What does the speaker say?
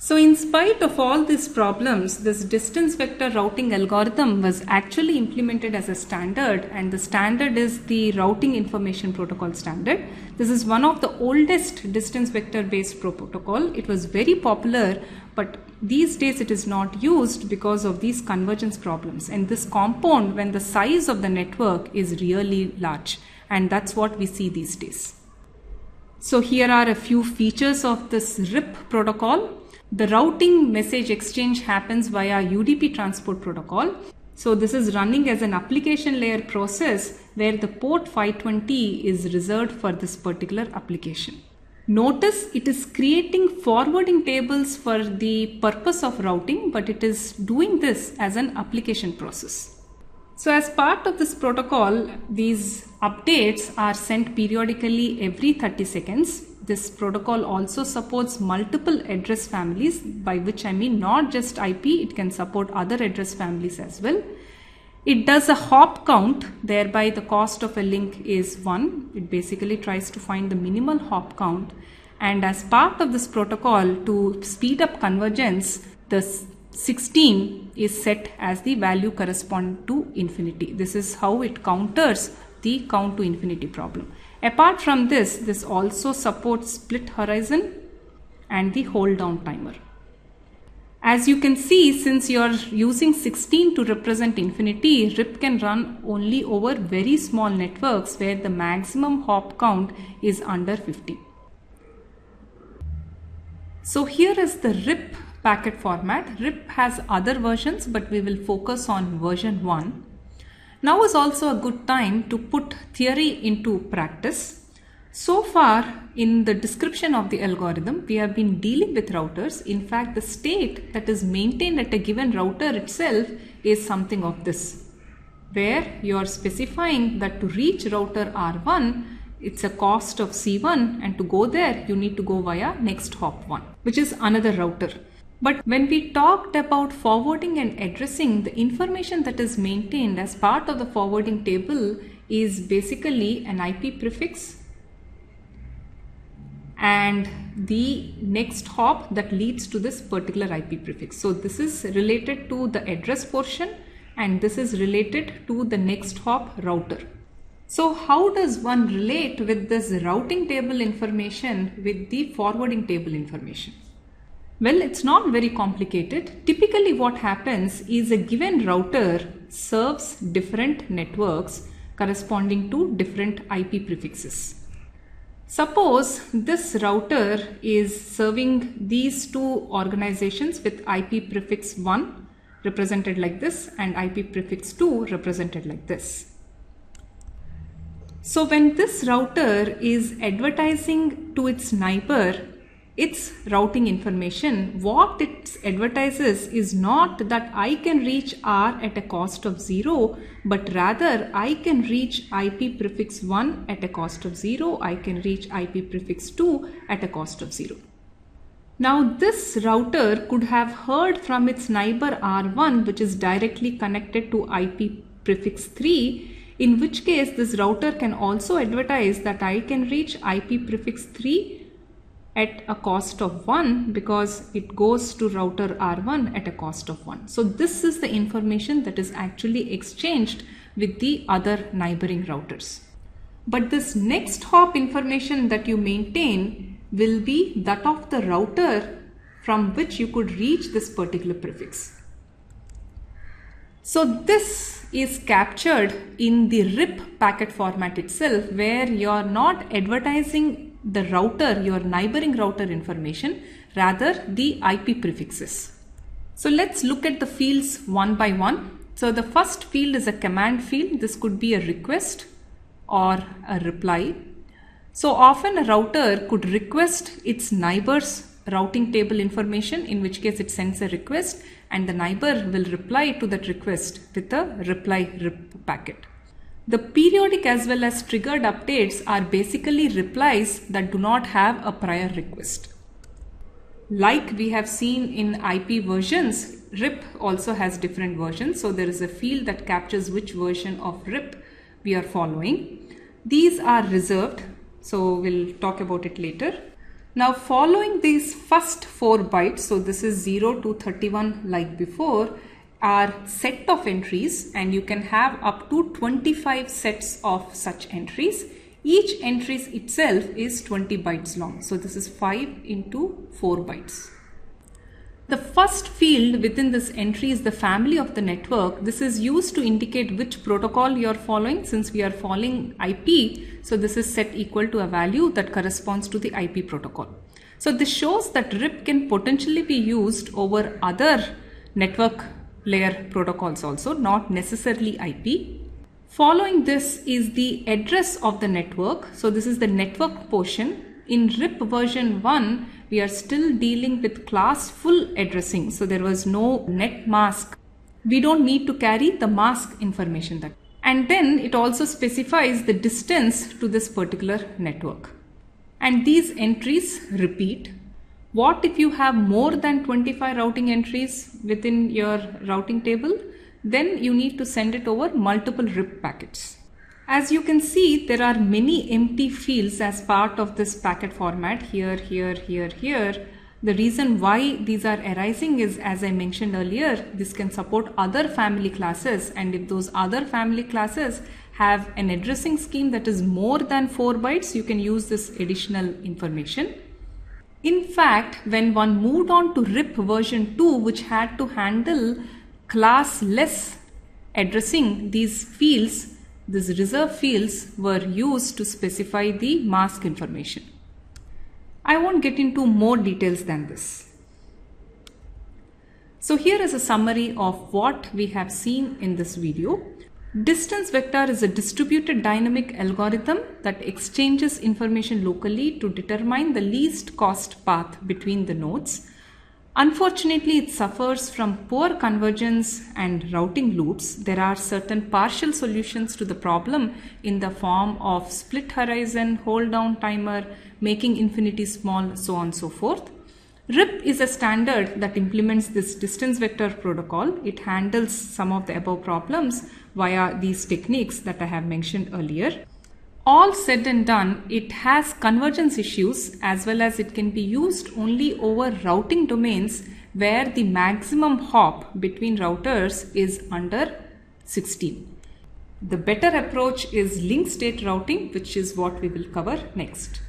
So in spite of all these problems, this distance vector routing algorithm was actually implemented as a standard, and the standard is the Routing Information Protocol standard. This is one of the oldest distance vector based protocol. It was very popular, but these days it is not used because of these convergence problems. And this compound when the size of the network is really large, and that's what we see these days. So here are a few features of this RIP protocol. The routing message exchange happens via UDP transport protocol. So this is running as an application layer process where the port 520 is reserved for this particular application. Notice it is creating forwarding tables for the purpose of routing, but it is doing this as an application process. So as part of this protocol, these updates are sent periodically every 30 seconds. This protocol also supports multiple address families, by which I mean not just IP, it can support other address families as well. It does a hop count, thereby the cost of a link is 1. It basically tries to find the minimal hop count. And as part of this protocol, to speed up convergence, the 16 is set as the value corresponding to infinity. This is how it counters the count to infinity problem. Apart from this, this also supports split horizon and the hold down timer. As you can see, since you are using 16 to represent infinity, RIP can run only over very small networks where the maximum hop count is under 50. So here is the RIP packet format. RIP has other versions, but we will focus on version 1. Now is also a good time to put theory into practice. So far in the description of the algorithm, we have been dealing with routers. In fact, the state that is maintained at a given router itself is something of this, where you are specifying that to reach router R1, it's a cost of C1, and to go there, you need to go via next hop 1, which is another router. But when we talked about forwarding and addressing, the information that is maintained as part of the forwarding table is basically an IP prefix and the next hop that leads to this particular IP prefix. So this is related to the address portion, and this is related to the next hop router. So how does one relate with this routing table information with the forwarding table information? Well, it's not very complicated. Typically what happens is a given router serves different networks corresponding to different IP prefixes. Suppose this router is serving these two organizations with IP prefix 1 represented like this and IP prefix 2 represented like this. So when this router is advertising to its neighbor its routing information, what it advertises is not that I can reach R at a cost of 0, but rather I can reach IP prefix 1 at a cost of 0, I can reach IP prefix 2 at a cost of 0. Now this router could have heard from its neighbor R1, which is directly connected to IP prefix 3, in which case this router can also advertise that I can reach IP prefix 3 at a cost of 1 because it goes to router R1 at a cost of 1. So this is the information that is actually exchanged with the other neighboring routers. But this next hop information that you maintain will be that of the router from which you could reach this particular prefix. So this is captured in the RIP packet format itself, where you are not advertising the router, your neighboring router information, rather the IP prefixes. So let's look at the fields one by one. So the first field is a command field. This could be a request or a reply. So often a router could request its neighbor's routing table information, in which case it sends a request and the neighbor will reply to that request with a reply RIP packet. The periodic as well as triggered updates are basically replies that do not have a prior request. Like we have seen in IP versions, RIP also has different versions. So there is a field that captures which version of RIP we are following. These are reserved, so we'll talk about it later. Now following these first 4 bytes, so this is 0 to 31 like before, are set of entries, and you can have up to 25 sets of such entries. Each entry itself is 20 bytes long. So this is 5 into 4 bytes. The first field within this entry is the family of the network. This is used to indicate which protocol you are following. Since we are following IP, so this is set equal to a value that corresponds to the IP protocol. So this shows that RIP can potentially be used over other network layer protocols also, not necessarily IP. Following this is the address of the network. So this is the network portion. In RIP version 1, we are still dealing with class full addressing. So there was no net mask. We don't need to carry the mask information. And then it also specifies the distance to this particular network. And these entries repeat. What if you have more than 25 routing entries within your routing table? Then you need to send it over multiple RIP packets. As you can see, there are many empty fields as part of this packet format here, here, here, here. The reason why these are arising is, as I mentioned earlier, this can support other family classes, and if those other family classes have an addressing scheme that is more than 4 bytes, you can use this additional information. In fact, when one moved on to RIP version 2, which had to handle classless addressing, these fields, these reserve fields, were used to specify the mask information. I won't get into more details than this. So here is a summary of what we have seen in this video. Distance vector is a distributed dynamic algorithm that exchanges information locally to determine the least cost path between the nodes. Unfortunately, it suffers from poor convergence and routing loops. There are certain partial solutions to the problem in the form of split horizon, hold down timer, making infinity small, so on and so forth. RIP is a standard that implements this distance vector protocol. It handles some of the above problems via these techniques that I have mentioned earlier. All said and done, it has convergence issues, as well as it can be used only over routing domains where the maximum hop between routers is under 16. The better approach is link state routing, which is what we will cover next.